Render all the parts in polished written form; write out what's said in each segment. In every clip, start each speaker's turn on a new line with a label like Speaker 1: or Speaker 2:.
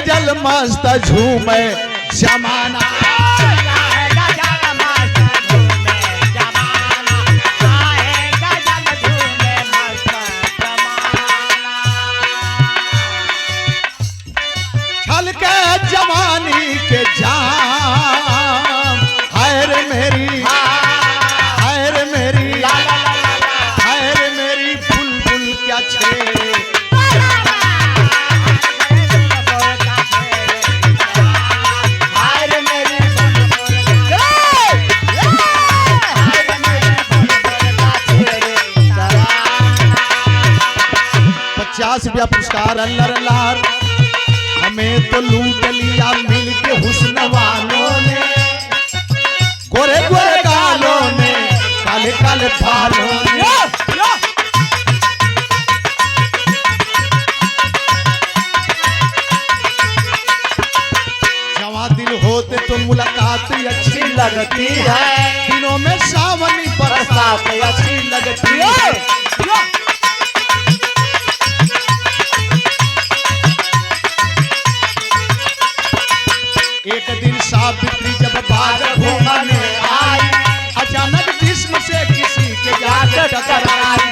Speaker 1: गजल मस्त झूमे जमाना। छल के जवानी के जाम हाय रे मेरी, हाय रे मेरी, हाय रे मेरी बुलबुल क्या छेड़े। ₹50 पुरस्कार अल्लाह लार, हमें तो लूट लिया मिल के हुस्न वालों ने, गोरे गोरे गालों ने, काले काले बालों ने। जवां दिल होते तो मुलाकात अच्छी लगती है, दिनों में सावनी बरसात अच्छी लगती है। एक दिन सावित्री जब बाग घूमने आई, अचानक जिस्म से किसी के जाके टकराई।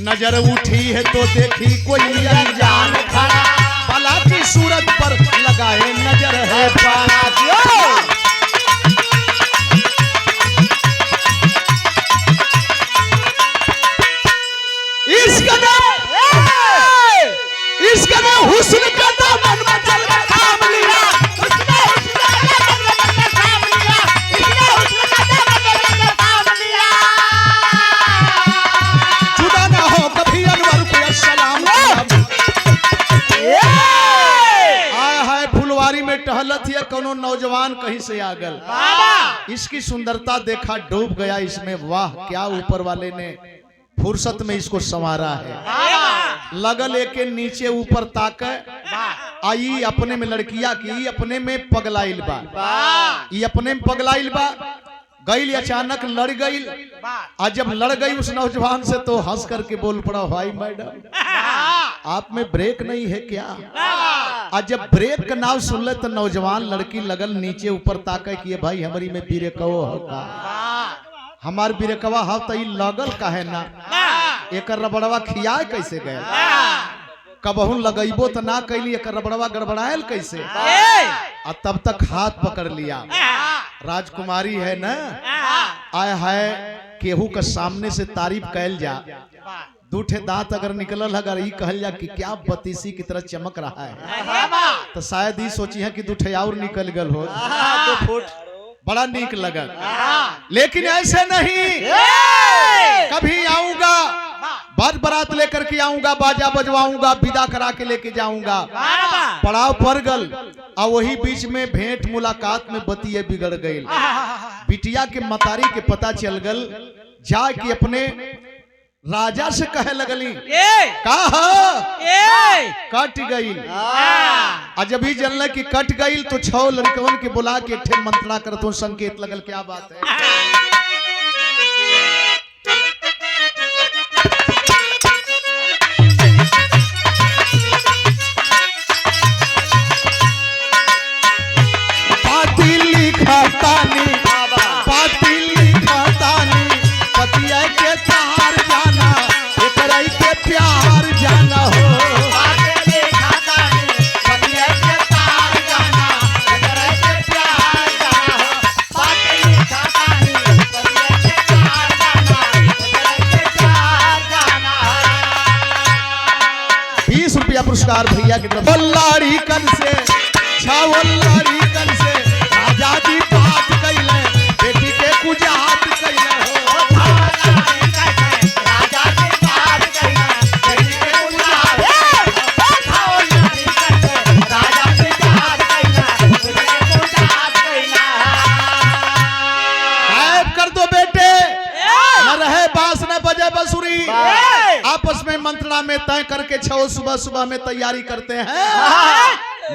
Speaker 1: नजर उठी है तो देखी कोई अनजान खड़ा, बाला की सूरत पर लगाए नजर है पारा। इसका हुस्न का दामन में चल के थाम लिया, उसने हुस्न का दामन में चल के थाम लिया, इसने हुस्न का दामन में चल के थाम लिया। जुदा ना हो कभी अनवर को अस्सलाम। आय हाय फुलवारी में टहलत है कोनो नौजवान कहीं से आ गल, इसकी सुंदरता देखा डूब गया इसमें। वाह क्या ऊपर वाले ने फुर्सत में इसको संवारा है। लगल के नीचे ऊपर ताक आई, अपने में लड़किया की अपने में पगलाइल बा, ये अपने में पगलाइल बा। गई अचानक लड़ गई, आज जब लड़ गई उस नौजवान से तो हंस करके बोल पड़ा, भाई मैडम आप में ब्रेक नहीं है क्या? आज जब ब्रेक का नाम सुन ले तो नौजवान लड़की लगल नीचे ऊपर ताके कि भाई हमारी में ब्रेकवा होता, हमार ब्रेकवा हो तो लगल काहे ना, एक रबड़वा खियाए कैसे गए, कबहू लगैबो तो ना कैली, एक रबड़वा गड़बड़ायल कैसे। और तब तक हाथ पकड़ लिया, राजकुमारी है ना, आय हाय केहू के सामने से तारीफ कैल जा, दूठे दांत अगर निकलल अगर ये कहल जा कि क्या बतीसी की तरह चमक रहा है, तो शायद ये सोची है कि दूठे और निकल गल हो तो फुट बड़ा नीक लगल। लेकिन ऐसे नहीं, कभी आऊंगा बात बारात लेकर के आऊंगा, बाजा बजवाऊंगा, विदा करा के लेके जाऊंगा। पड़ाव पर गल और वही बीच में भेंट मुलाकात में बतिये बिगड़ गई। बिटिया के मतारी के पता चल गल, जाके अपने राजा से कहे लगली कहा कट गई। जब ही जनल की कट गई तो 6 लड़कवन के बुला के ठे मंत्रणा करतो, संकेत लगल क्या बात है। पतिया के तार जाना, एकराई के प्यार जाना हो। पतिया के तार जाना, एकराई के प्यार जाना हो। पतिया के तार जाना, एकराई के प्यार जाना हो। 20 रुपया पुरस्कार भैया की तरफ। लाड़ी कन से छावल्लाड़ी कन से राजा जी बात कैले, बेटी के कुजात कैले हो। आपस में मंत्रणा में तय करके 6 सुबह सुबह में तैयारी करते हैं,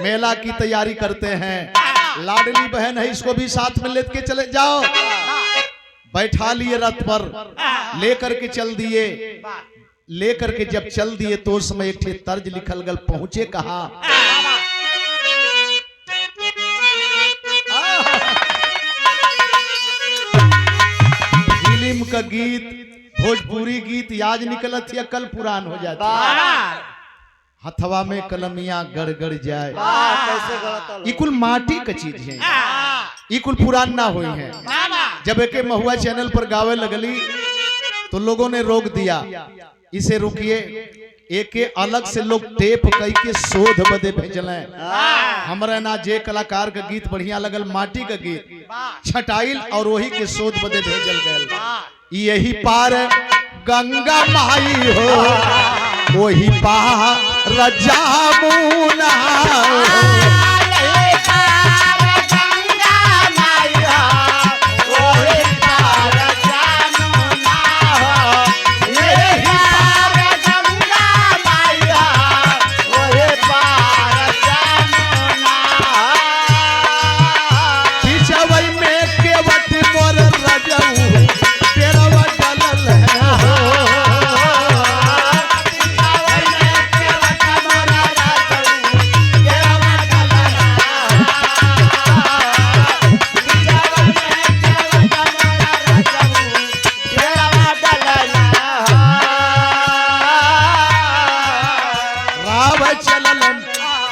Speaker 1: मेला की तैयारी करते हैं। लाडली बहन है, इसको भी साथ में लेके चले जाओ। बैठा लिए रथ पर, लेकर के चल दिए। लेकर के जब चल दिए तो उस समय एक ठे तर्ज लिखल गल, पहुंचे कहा। फिल्म का गीत, भोजपुरी गीत आज निकलत या कल पुरान हो जाता। हथवा में कलमिया गड़गड़ जाए, ये कुल माटी का चीज है, ये कुल पुरान ना हुई है। जब एक महुआ चैनल पर गावे लगली तो लोगों ने रोक दिया, इसे रुकिए, एक अलग से लोग टेप कई के शोध बदे भेजल। हमरा ना जे कलाकार का गीत बढ़िया लगल, माटी का गीत छटाइल और वही के शोध बदे भेजल गए। यही पार गंगा माई हो, वही पार रजामुना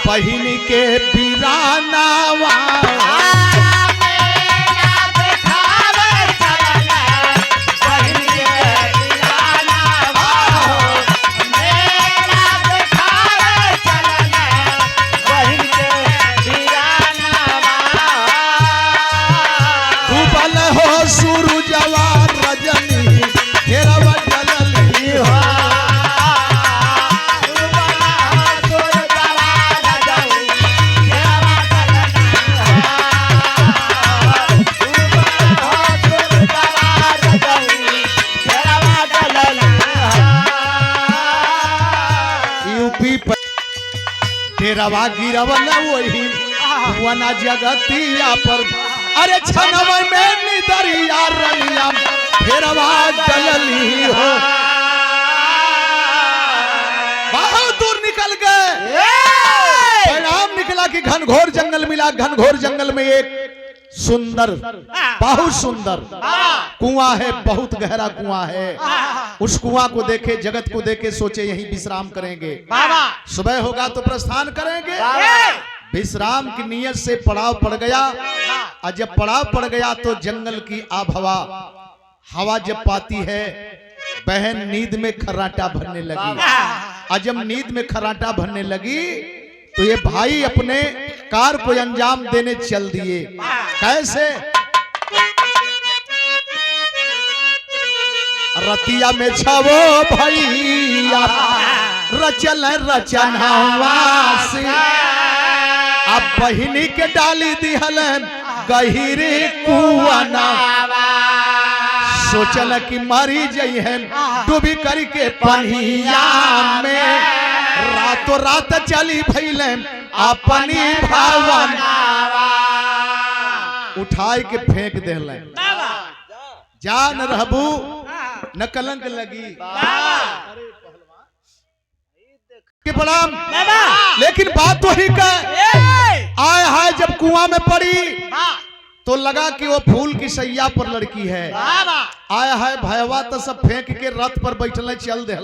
Speaker 1: बहिनी के बिरानावा डूबल हो सूरजवा रजनी घेरवा जलली हो। तेरवा गिरवल वही वना जगतिया पर, अरे छनवा में निदरिया रनिया फेरवा जलली हो। बहुत दूर निकल गए, परिणाम निकला कि घनघोर जंगल मिला। घनघोर जंगल में एक सुंदर, बहुत सुंदर कुआं है, बहुत गहरा कुआं है। उस कुआं को देखे, जगत को देखे, सोचे यहीं विश्राम करेंगे, सुबह होगा तो प्रस्थान करेंगे। विश्राम की नियत से पड़ाव पड़ गया, और जब पड़ाव पड़ गया तो जंगल की आबहवा, हवा जब पाती है, बहन नींद में खर्राटा भरने लगी। और जब नींद में खर्राटा भरने लगी तो ये भाई अपने कार को अंजाम देने चल दिए। कैसे? रतिया में छवो भैया रचल रचनवा से, अब बहिनी के डाली दिहल गहिरे कुआना। सोचल कि मरी जई है डूबी करके पनिया में, रातों रात चली भइल अपनी भवन, उठाए के फेंक देल। जान रहबू न कलंक लगी के प्रणाम। लेकिन बात वही का आए हाय, जब कुआं में पड़ी तो लगा कि वो फूल की सैया पर लड़की है। आया है भयवा तो सब फेंक के रथ पर बैठल चल दे।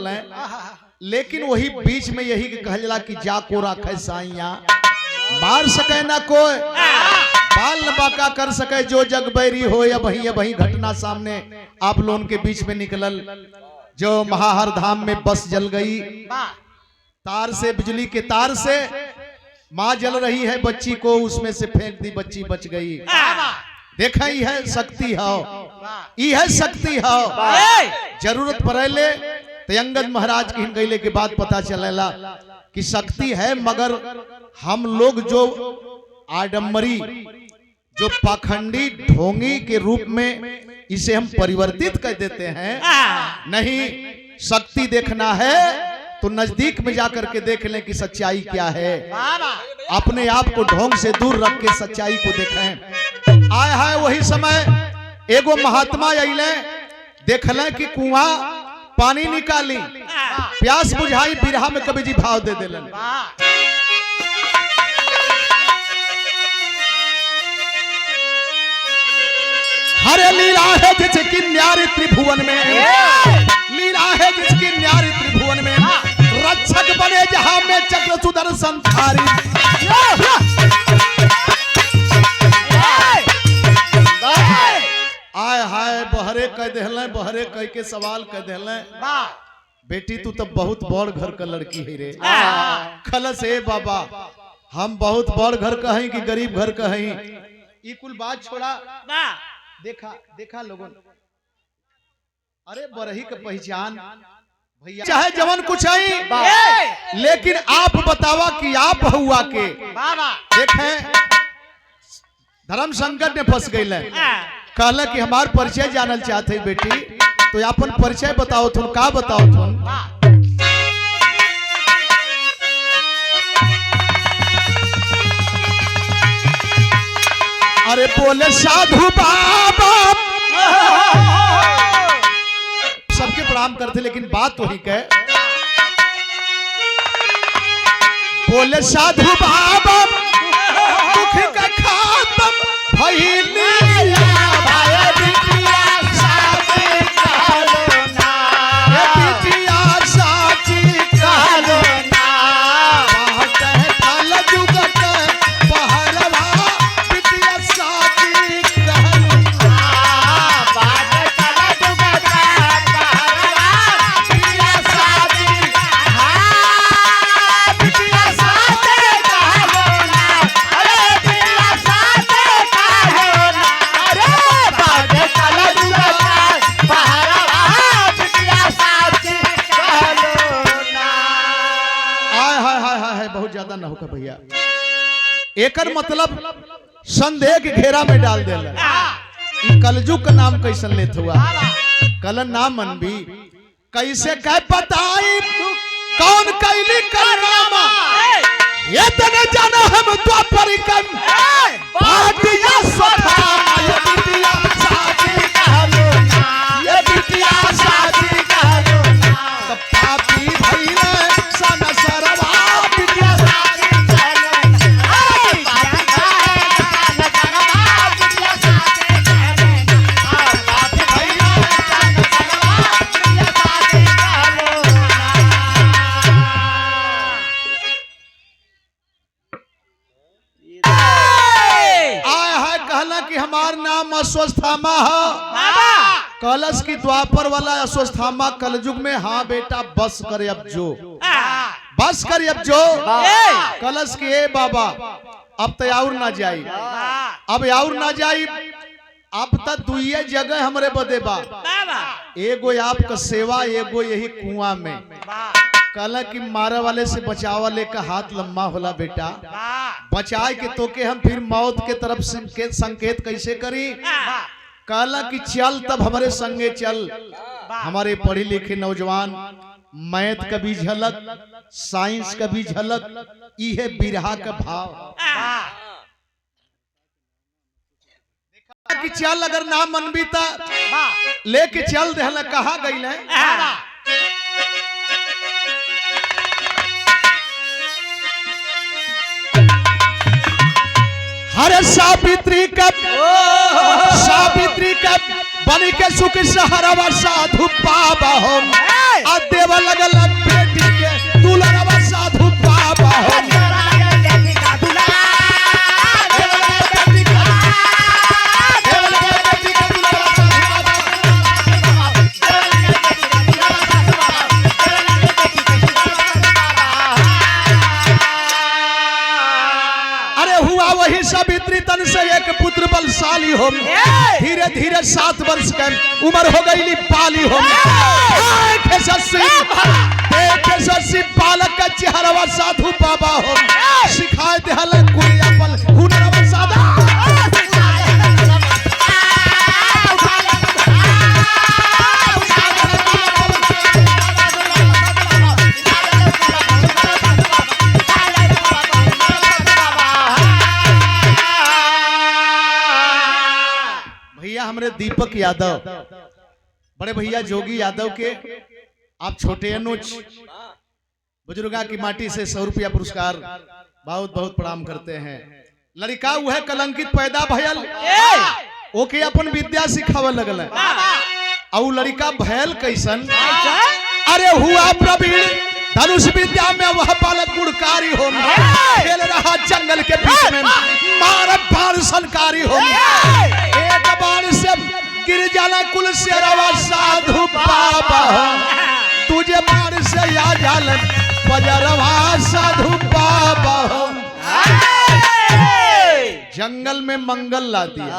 Speaker 1: लेकिन वही बीच में यही कहला कि जा को राखे साइया, मार सके ना कोई, बाल न बाका कर सके जो जग बैरी हो। या वही घटना सामने आप लोगों के बीच में निकलल, जो महाहर धाम में बस जल गई। तार से, बिजली के तार से माँ जल रही है, बच्ची को उसमें से फेंक दी, बच्ची बच गई। देखा ही है शक्ति हो, यह शक्ति हो। जरूरत पड़े तो अंगद महाराज की गईले के बाद पता चलेला कि शक्ति है, मगर हम लोग जो आडम्बरी, जो पाखंडी ढोंगी के रूप में इसे हम परिवर्तित कर देते हैं। नहीं, शक्ति देखना है तो नजदीक में जाकर के देख लें कि सच्चाई क्या है। अपने आप को ढोंग से दूर रख के सच्चाई को देखें। आया है वही समय एगो महात्मा अइले देखले कि कुआं पानी निकाली प्यास बुझाई बिरहा में कवि जी भाव दे देलन। हरे लीला है जिसकी न्यारी त्रिभुवन में, लीला है जिसकी न्यारी त्रिभुवन में, रक्षक बने जहां में चक्र सुदर्शन धारी। आय हाय बहरे कह देहले, बहरे कह के सवाल कह देहले, बेटी तू तो बहुत बड़ घर का लड़की है रे। खलस है बाबा हम बहुत बड़ घर का है कि गरीब घर का है, ई कुल बात छोड़ा। देखा देखा लोगों, अरे बरही का पहचान भैया चाहे जवन कुछ है, लेकिन आप बतावा कि आप हुआ के देखें धर्म संकट में फंस गई है। कहला कि हमार परिचय जानल चाहते बेटी, तो अपन परिचय बताओ तुम, का बताओ तुम। अरे बोले साधु बाबा, सबके प्रणाम करते लेकिन बात वही कह, बोले साधु बाबा दुख का खात्म भइली न होगा भैया। एकर मतलब संदेह के घेरा में डाल देला। कलजुग का नाम कैसन लेत हुआ, कल नाम मनबी कैसे कह बताई कौन कैली करनामा, ये तने जाना हम द्वापर कन बाटिया स्वधामा, ये बिटिया साथी कहलो ना, ये बिटिया साथी कहलो ना, तब पापी भइले सन सरवा बिटिया साथी कहलो ना, अरे बिटिया साथी कहलो ना, पापी भइले सन सरवा बिटिया साथी कहलो ना। आय है कहला कि हमार नाम अश्वत्थामा है, कलश की द्वापर वाला अश्वत्थामा कलयुग में। हाँ बेटा बस कर अब जो, बस कर अब जो। कलश की ए बाबा अब तो और ना जाई, अब और ना जाई, अब तक दुइये जगह हमरे बदे बा, एगो आपका सेवा, एगो यही कुआं में। कहला कि मारे वाले से बचाव वाले का हाथ लम्बा होला बेटा, बचाए के तो के हम फिर मौत के तरफ संकेत कैसे करी। कहला कि चल तब हमारे संगे चल। हमारे पढ़े लिखे नौजवान मैथ का भी झलक, साइंस का भी झलक, इहे बिरहा का भाव कि चल अगर ना मनबी ता लेके चल देहला। कहा गई है हरे सावित्री का बन के सुख सहरवा साधु पाबा हम, आ देव लगल बेटी के दुलरवा साधु पाबा हम। वही सावित्री तन से एक पुत्र बलशाली हो, धीरे धीरे 7 वर्ष के उम्र हो गई पाली हो। यशस्वी बालक का चेहरा साधु बाबा हो, सिखाए दिहल कुलियापन हुनरवा साधा। भैया हमारे दीपक यादव, बड़े भैया जोगी यादव के आप छोटे अनुज बुजुर्गा की माटी से 100 रुपया पुरस्कार बहुत बहुत प्रणाम करते हैं। लड़का वह कलंकित पैदा भयल ओके अपन विद्या सिखावे लगल और लड़का भयल कैसन, अरे हुआ प्रवीण धनुष विद्या में वह बालक गुणकारी हो, खेल रहा जंगल के बीच में मारत बाण संकारी हो, एक बाण से गिर जाना कुल से रवा साधु बाबा, तुझे बाण से या जाल बजरवा साधु बाबा। जंगल में मंगल ला दिया।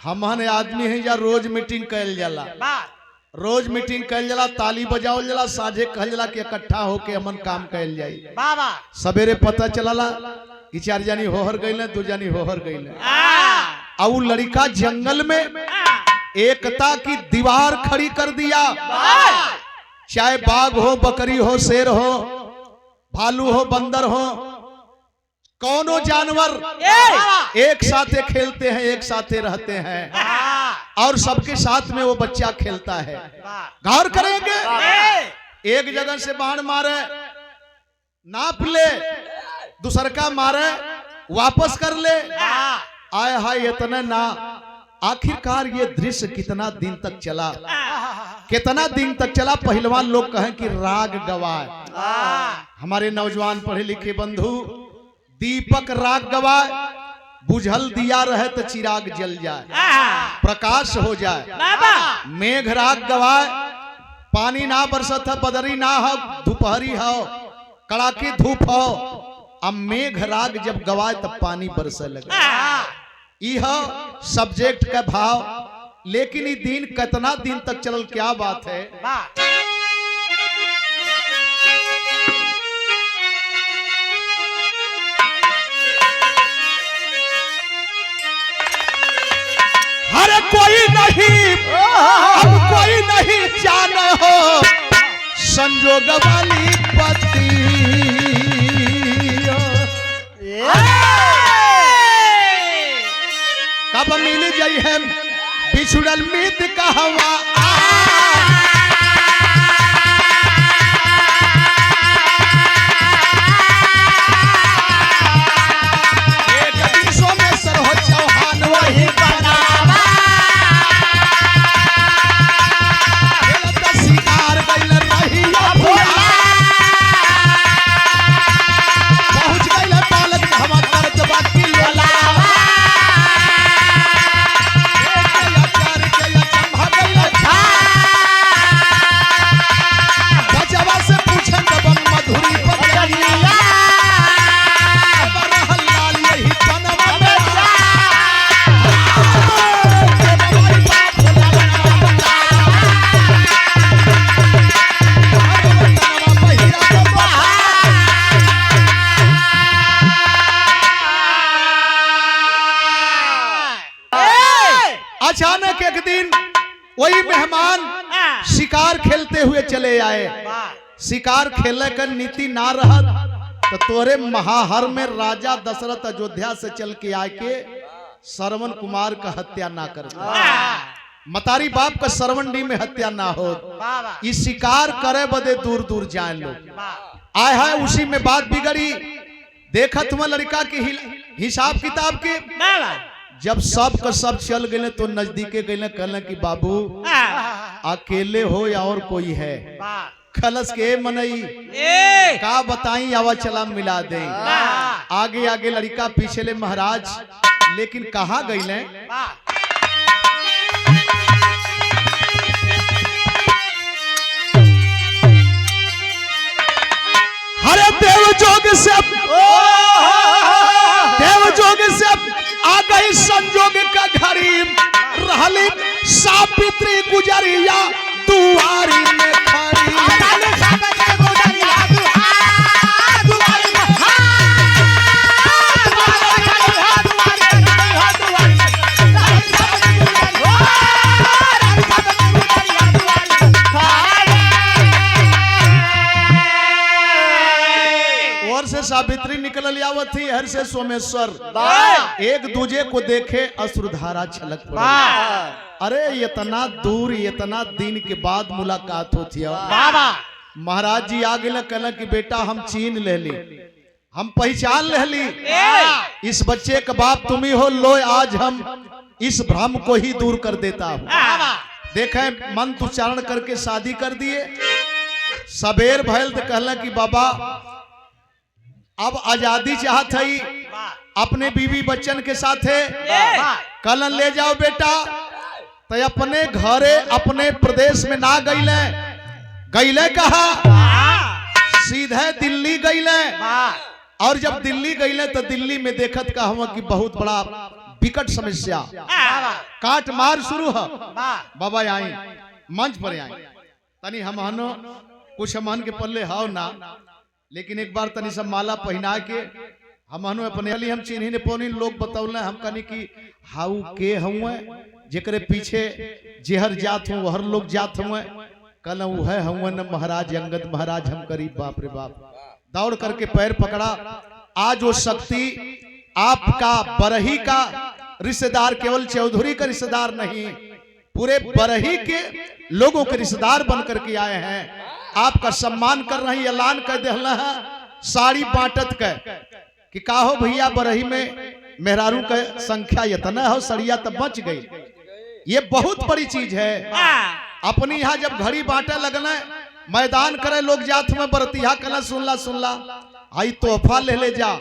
Speaker 1: हमने आदमी है या रोज मीटिंग कैल जाला, रोज मीटिंग कैल जाला, ताली बजावल जाला, साझे कहल जाला कि इकट्ठा होके हमन काम कैल जाई। सवेरे पता चलला कि 4 जानी होहर गइले, 2 जानी होहर गइले। और लड़का जंगल में एकता की दीवार खड़ी कर दिया। चाहे बाघ हो, बकरी हो, शेर हो, भालू हो, बंदर हो, कौनो जानवर एक साथे खेलते हैं, एक साथे रहते हैं और सबके साथ में वो बच्चा खेलता है। गौर करेंगे, एक जगह से बाण मारे, नाप ले, दूसर का मारे, वापस कर ले, आए हाय इतने ना। आखिरकार ये दृश्य कितना दिन तक चला, कितना दिन तक चला। पहलवान लोग कहें कि राग गवाए। हमारे नौजवान पढ़े लिखे बंधु, दीपक राग गवाए, बुझल दिया रहे तो चिराग जल जाए, प्रकाश हो जाए। मेघ राग गवाए, पानी ना बरसत है, बदरी ना हो, दोपहरी हो, कड़ाके धूप हो। अब मेघ राग जब गवाए तब पानी बरसे लगे। यह सब्जेक्ट का भाव, लेकिन ये दिन कितना दिन तक चलल, क्या बात है। अरे कोई नहीं, अब कोई नहीं जाने हो संजोग वाली पति। कब मिल जाई है बिछुड़ल मीत कहवा, एक दिन सोमेश्वर हो चौहान वही बनावा। शिकार गइल रही पहुंच गइल बालक हवा करत बाकी लोलावा। अचानक एक दिन वही मेहमान शिकार खेलते हुए चले आए। शिकार खेले का नीति ना रहत तो तोरे महाहर में राजा दशरथ अयोध्या से चल के आके श्रवण कुमार का हत्या ना कर, मतारी बाप का श्रवणडी में हत्या ना हो। इस शिकार करे बदे दूर दूर जाए लोग आए है। उसी में बात बिगड़ी। देखा तुम्हें लड़का के हिसाब किताब के, जब सब का सब चल गए तो नजदीके गए, कहले कि बाबू अकेले हो या और कोई है। खलस के मनई का बताई, आवा चला मिला दे। आगे आगे लड़का पीछे ले महाराज, लेकिन कहाँ गईले। अरे देवजोग से आ गई संजोग का घड़ी, रहली सावित्री गुजरिया दुआरी में खड़ी। और से सावित्री निकल चल आवत थी हर से सोमेश्वर, एक दूजे को देखे अश्रुधारा छलक पड़ा। अरे इतना दूर इतना दिन के बाद मुलाकात होती है। महाराज जी आगे कहला कि बेटा हम चीन ले ली, हम पहचान ले ली, इस बच्चे का बाप तुम ही हो, लो आज हम इस भ्रम को ही दूर कर देता हूं। देखे मंत्र उच्चारण करके शादी कर दिए। सबेर भैल तो कहला कि बाबा अब आजादी चाहत है, अपने बीवी बच्चन के साथ है, कल ले जाओ बेटा। तो अपने घरे अपने प्रदेश में ना गईले कहा, सीधे दिल्ली गईले। और जब दिल्ली गईले तो दिल्ली में देखत का हुआ कि बहुत बड़ा विकट समस्या, काट मार शुरू है। बाबा आई मंच पर आई, तनी हम कुछ हमन के पल्ले हाव ना, लेकिन एक बार तनी सब माला पहना के हम अपने हम चिन्ही ने पौनी लोग बतौले हम कनी कि हाउ के हुए जेकरे पीछे जेहर जात हूँ वहर लोग जात हुए, कल वह हुए न महाराज अंगद महाराज। हम करीब बाप रे बाप दौड़ करके पैर पकड़ा। आज वो शक्ति आपका बरही का रिश्तेदार, केवल चौधरी का रिश्तेदार नहीं, पूरे बरही के लोगों के रिश्तेदार बन करके आए हैं। आपका सम्मान कर रहे हैं, ऐलान कर दे साड़ी बांटत के कि का हो भैया बरही में मेहरारू का संख्या इतना हो, सड़िया तब बच गई। ये बहुत बड़ी चीज है। अपनी यहाँ जब घड़ी बांटे लगना मैदान करे लोग जात में बरतिया कला सुनला आई तोहफा ले जा।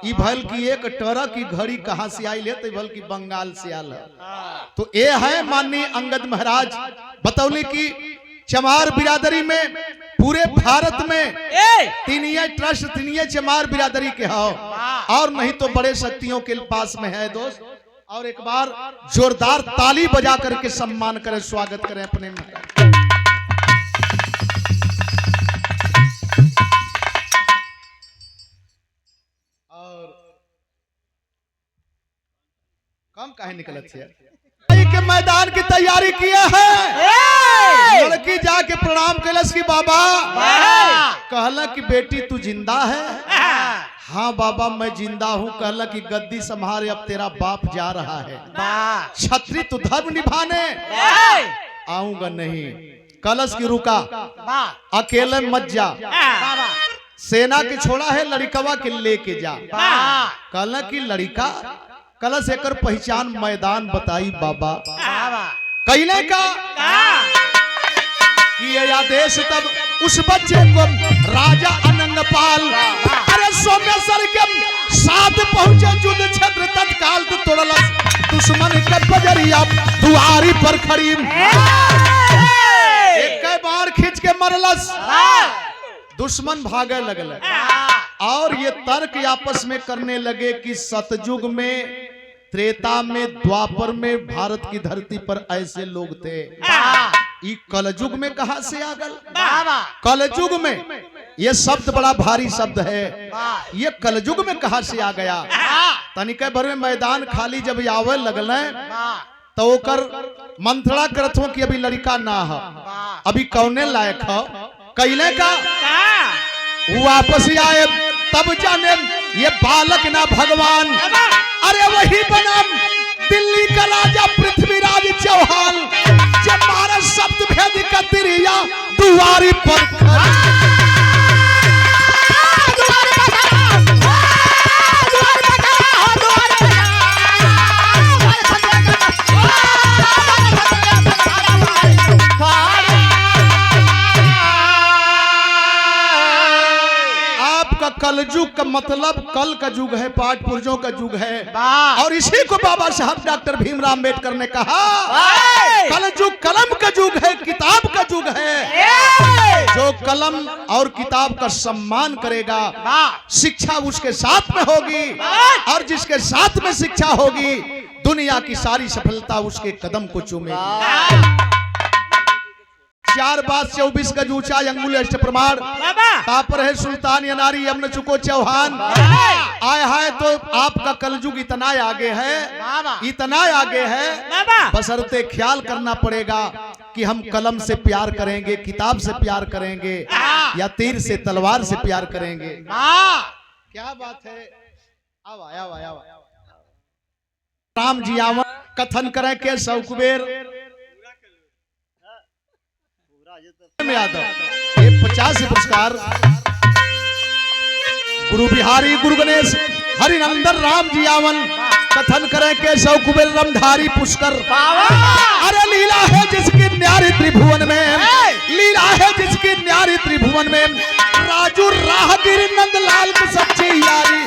Speaker 1: ई भल की एक टरा की घड़ी कहाँ से आई ले, तो भल की बंगाल से आल है। तो ये है माननीय अंगद महाराज बतौली की चमार बिरादरी में पूरे भारत में तीनिये ट्रस्ट तीनिये चमार बिरादरी के हो, और नहीं तो बड़े शक्तियों के पास में है दोस्त। और एक बार जोरदार ताली बजा करके सम्मान करें, स्वागत करें अपने में। और कम काहे निकलत है के मैदान की तैयारी किया है। लड़की जाके प्रणाम कैलस की बाबा, कहला कि बेटी तू जिंदा है? हाँ बाबा मैं जिंदा हूँ। कहला कि गद्दी संभाले, अब तेरा बाप जा रहा है, छत्री तू धर्म निभाने। आऊंगा नहीं। कलश की रुका, अकेले मत जा, सेना के छोड़ा है, लड़िकवा के लेके जा। कहला कि लड़िका, कलश एकर पहचान मैदान बताई बाबा। कहले का कि ये आदेश तब उस बच्चे को राजा अनंगपाल अरे सोमेश्वर के साथ पहुंचे युद्ध क्षेत्र तत्काल तो तोड़लस दुश्मन के बजरिया दुआरी पर खड़ी एक बार खींच के मरलस। दुश्मन भागे लगल और ये तर्क आपस में करने लगे कि सतयुग में, त्रेता में, द्वापर में भारत की धरती पर ऐसे लोग थे। ये कलयुग में कहां से आ गल? कलयुग में ये शब्द बड़ा भारी शब्द है, ये कलयुग में कहां से आ गया? तनिके भर में मैदान खाली जब आवे लगल तो ओकर मंथड़ा करत हो कि अभी लड़का ना हो, अभी कौने लायक हो। कैले का वापस आए तब जाने ये बालक ना भगवान, अरे वही बना दिल्ली का राजा पृथ्वीराज चौहान, जब मारा शब्द भेद का तिरिया दुआरी पर कलयुग का मतलब कल का युग है, पाठ पुर्जों का युग है। और इसी को बाबा साहब डॉक्टर भीमराव अम्बेडकर ने कहा कलयुग कलम का युग है, किताब का युग है। जो कलम और किताब का सम्मान करेगा, शिक्षा उसके साथ में होगी, और जिसके साथ में शिक्षा होगी दुनिया की सारी सफलता उसके कदम को चूमेगी। 4 बात 24 गज ऊंचा अंगुल अष्ट प्रमाण तापर है सुल्तान यनारी यमन चुको चौहान। आया है तो आपका कलयुग इतना आगे है, इतना आगे है, बशर्ते ख्याल करना पड़ेगा कि हम कलम से प्यार करेंगे, किताब से प्यार करेंगे, या तीर से तलवार से प्यार करेंगे। क्या बात है। राम जी आवन कथन करें के सौ कुबेर में यादव ये 50 पुरस्कार गुरु बिहारी गुरु गणेश हरिनंदन राम जी आवन कथन करें के सौ कुबेर रमधारी पुष्कर। अरे लीला है जिसकी न्यारी त्रिभुवन में, लीला है जिसकी न्यारी त्रिभुवन में, राजू राहगीर नंदलाल की सच्ची यारी।